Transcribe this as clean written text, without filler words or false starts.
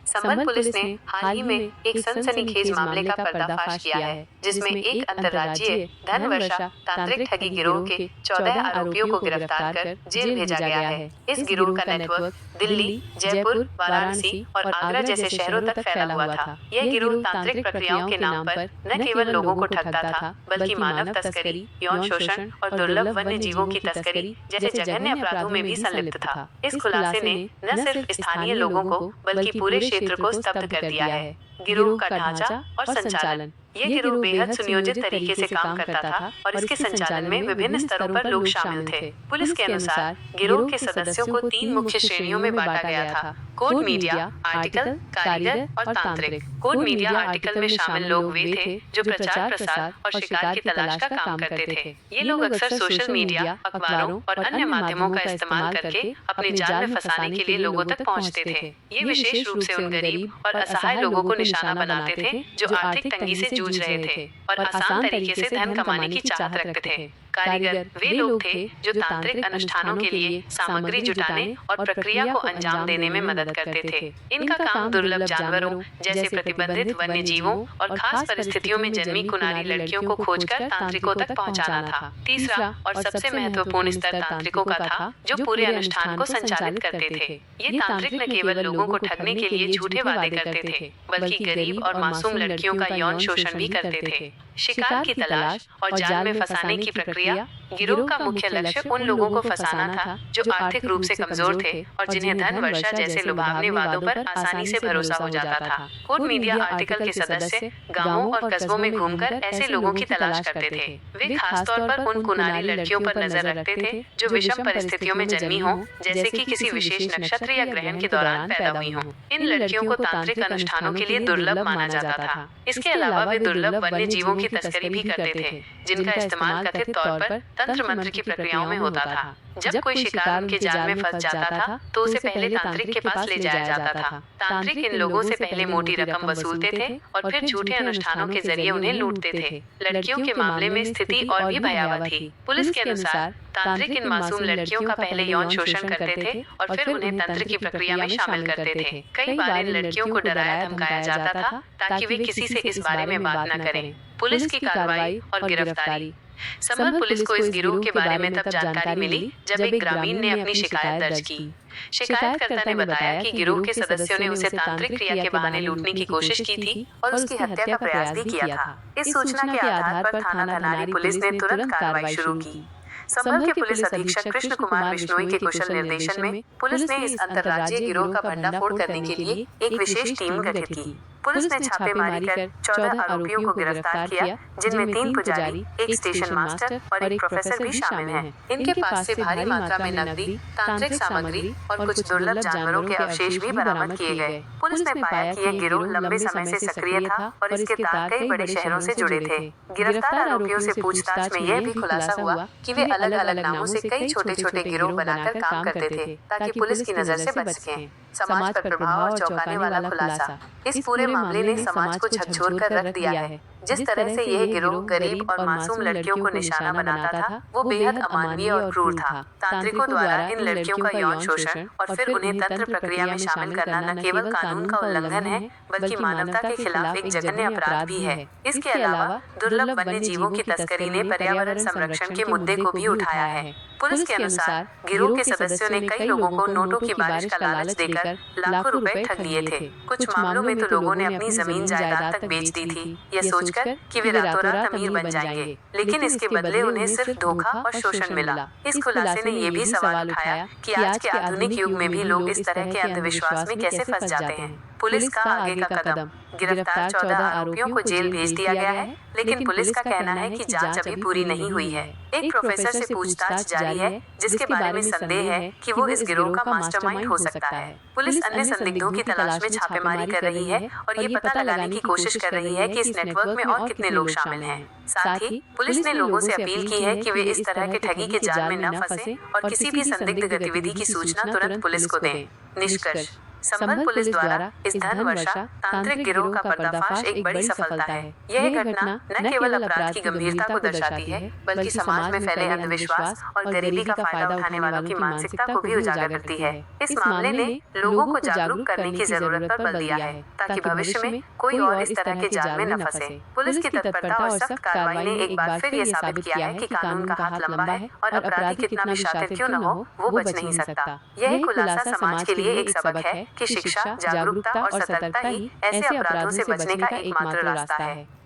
संभल police ने हाल ही में एक सनसनीखेज मामले का पर्दाफाश किया है, जिसमें एक अंतर्राज्यीय धन वर्षा तांत्रिक ठगी गिरोह के 14 आरोपियों को गिरफ्तार कर जेल भेजा गया है। इस गिरोह का नेटवर्क दिल्ली, जयपुर, वाराणसी और आगरा जैसे शहरों तक फैला हुआ था। यह गिरोह तांत्रिक प्रक्रियाओं के नाम पर न केवल लोगों को ठगता था, बल्कि मानव तस्करी, यौन शोषण और दुर्लभ वन्य जीवों की तस्करी जैसे जघन्य अपराधों में भी संलिप्त था। इस खुलासे ने न सिर्फ स्थानीय लोगों को बल्कि पूरे क्षेत्र को स्तब्ध कर दिया है। गिरोह का ढांचा और संचालन। यह गिरोह बेहद सुनियोजित तरीके से काम करता था और इसके संचालन में विभिन्न स्तरों पर लोग शामिल थे। पुलिस के अनुसार गिरोह के सदस्यों को 3 मुख्य श्रेणियों में बांटा गया था: कोड मीडिया, आर्टिकल, कारीगर और तांत्रिक। कोड मीडिया आर्टिकल में शामिल लोग वे थे जो प्रचार प्रसार और शिकार की तलाश का काम करते थे। ये लोग अक्सर सोशल मीडिया, अखबारों और अन्य माध्यमों का इस्तेमाल करके अपने जाल में फंसाने के लिए लोगों तक पहुंचते थे। ये विशेष रूप से उन गरीब और असहाय लोगों को निशाना बनाते थे जो आर्थिक तंगी से जूझ रहे थे और आसान तरीके से धन कमाने की चाहत रखते थे। कारीगर वे लोग थे जो तांत्रिक अनुष्ठानों के लिए सामग्री जुटाने और प्रक्रिया को अंजाम देने में मदद करते थे। इनका काम दुर्लभ जानवरों जैसे प्रतिबंधित वन्य जीवों और खास परिस्थितियों में जन्मी कुनारी लड़कियों को खोजकर तांत्रिकों तक पहुंचाना था। तीसरा और सबसे महत्वपूर्ण स्तर तांत्रिकों का था, जो पूरे अनुष्ठान को संचालित करते थे। ये तांत्रिक न केवल लोगों को ठगने के लिए झूठे वादे करते थे, बल्कि गरीब और मासूम लड़कियों का यौन शोषण भी करते थे। शिकार की तलाश और जाल में फंसाने की प्रक्रिया। गिरोह का मुख्य लक्ष्य उन लोगों को फंसाना था जो आर्थिक रूप से कमजोर थे और जिन्हें धन वर्षा जैसे लुभावने वादों पर आसानी से भरोसा हो जाता था। कोड मीडिया आर्टिकल के सदस्य गांवों और कस्बों में घूमकर ऐसे लोगों की तलाश करते थे। वे खासतौर पर उन कुनारी लड़कियों पर नजर रखते थे जो विषम परिस्थितियों में जन्मी हों, जैसे कि किसी विशेष नक्षत्र या ग्रहण के दौरान पैदा हुई हों। इन लड़कियों को तांत्रिक अनुष्ठानों के लिए दुर्लभ माना जाता था। इसके अलावा वे दुर्लभ वन्य जीवों की तस्करी भी करते थे, जिनका इस्तेमाल कथित तौर पर तंत्र मंत्र की प्रक्रियाओं में होता था। जब कोई शिकार उनके जाल में फंस जाता था तो उसे पहले तांत्रिक के पास ले जाया जाता था। तांत्रिक इन लोगों से पहले मोटी रकम वसूलते थे और फिर झूठे अनुष्ठानों के जरिए उन्हें लूटते थे। लड़कियों के मामले में स्थिति और भी भयावह थी। पुलिस के अनुसार तांत्रिक इन मासूम लड़कियों का पहले यौन शोषण करते थे और फिर उन्हें तंत्र की प्रक्रिया में शामिल करते थे। कई बार इन लड़कियों को डराया धमकाया जाता था ताकि वे किसी से इस बारे में बात न करें। पुलिस की कार्रवाई और गिरफ्तारी। संभल पुलिस को इस गिरोह के बारे में तब जानकारी मिली जब एक ग्रामीण ने अपनी शिकायत दर्ज की। शिकायतकर्ता ने बताया कि गिरोह के सदस्यों ने उसे तांत्रिक क्रिया के बहाने लूटने की कोशिश की थी और उसकी हत्या का प्रयास भी किया था। इस सूचना के आधार पर थाना धनारी पुलिस ने तुरंत कार्रवाई शुरू की। संभल के पुलिस अधीक्षक कृष्ण कुमार बिश्नोई के कुशल निर्देशन में पुलिस ने इस अंतर्राज्यीय गिरोह का भंडाफोड़ करने के लिए एक विशेष टीम गठित की। पुलिस ने छापेमारी कर 14 आरोपियों को गिरफ्तार किया, जिनमें 3 पुजारी, एक स्टेशन मास्टर और एक प्रोफेसर भी शामिल हैं। इनके पास से भारी मात्रा में नकदी, तांत्रिक सामग्री और कुछ दुर्लभ जानवरों के अवशेष भी बरामद किए गए। पुलिस ने पाया कि यह गिरोह लंबे समय से सक्रिय था और इसके तार कई बड़े शहरों से जुड़े थे। गिरफ्तार आरोपियों से पूछताछ में यह भी खुलासा हुआ कि वे अलग अलग नामों से कई छोटे छोटे गिरोह बनाकर काम करते थे ताकि पुलिस की नजर से बच सकें। समाज पर प्रभाव और चौंकाने वाला खुलासा। इस पूरे मामले ने समाज को झकझोर कर रख दिया है। जिस तरह से यह गिरोह गरीब और मासूम लड़कियों को निशाना बनाता था, वो बेहद अमानवीय और क्रूर था। तांत्रिकों द्वारा इन लड़कियों का यौन शोषण और फिर उन्हें तंत्र प्रक्रिया में शामिल करना न केवल कानून का उल्लंघन है, बल्कि मानवता के खिलाफ एक जघन्य अपराध भी है। इसके अलावा दुर्लभ वन्य जीवों की तस्करी ने पर्यावरण संरक्षण के मुद्दे को भी उठाया है। पुलिस के अनुसार गिरोह के सदस्यों ने कई लोगों को नोटों की बारिश का लालच देकर लाखों रुपए ठग लिए थे। कुछ मामलों में तो लोगों ने अपनी जमीन जायदाद तक बेच दी थी, यह सोचकर कि वे रातों रात अमीर बन जाएंगे, लेकिन इसके बदले उन्हें सिर्फ धोखा और शोषण मिला। इस खुलासे ने यह भी सवाल उठाया कि आज के आधुनिक युग में भी लोग इस तरह के अंधविश्वास में कैसे फंस जाते हैं। पुलिस का आगे का कदम। गिरफ्तार 14 आरोपियों को जेल भेज दिया गया है, लेकिन पुलिस का कहना है कि जांच अभी पूरी नहीं हुई है। एक प्रोफेसर से पूछताछ जारी है, जिसके बारे में संदेह है कि वो इस गिरोह का मास्टरमाइंड हो सकता है। पुलिस अन्य संदिग्धों की तलाश में छापेमारी कर रही है और ये पता लगाने की कोशिश कर रही है कि इस नेटवर्क में और कितने लोग शामिल हैं। साथ ही पुलिस ने लोगों से अपील की है कि वे इस तरह के ठगी के जाल में न फंसे और किसी भी संदिग्ध गतिविधि की सूचना तुरंत पुलिस को दें। निष्कर्ष। संभल पुलिस द्वारा इस धन वर्षा तांत्रिक गिरोह का पर्दाफाश एक बड़ी सफलता है। यह घटना न केवल अपराध की गंभीरता को दर्शाती है, बल्कि समाज में फैले अंधविश्वास और गरीबी का फायदा उठाने वालों की मानसिकता को भी उजागर करती है। इस मामले ने लोगों को जागरूक करने की जरूरत पर बल दिया है, ताकि भविष्य में कोई और इस तरह के जाल में न फंसे। पुलिस की तत्परता और सख्त कार्रवाई ने एक बार फिर यह साबित किया है कि कानून का हाथ लंबा है और अपराधी कितना भी शातिर क्यों न हो, वो बच नहीं सकता। यह खुलासा समाज के लिए एक सबक है कि शिक्षा, जागरूकता और सतर्कता ही ऐसे अपराधों से बचने का एकमात्र रास्ता है।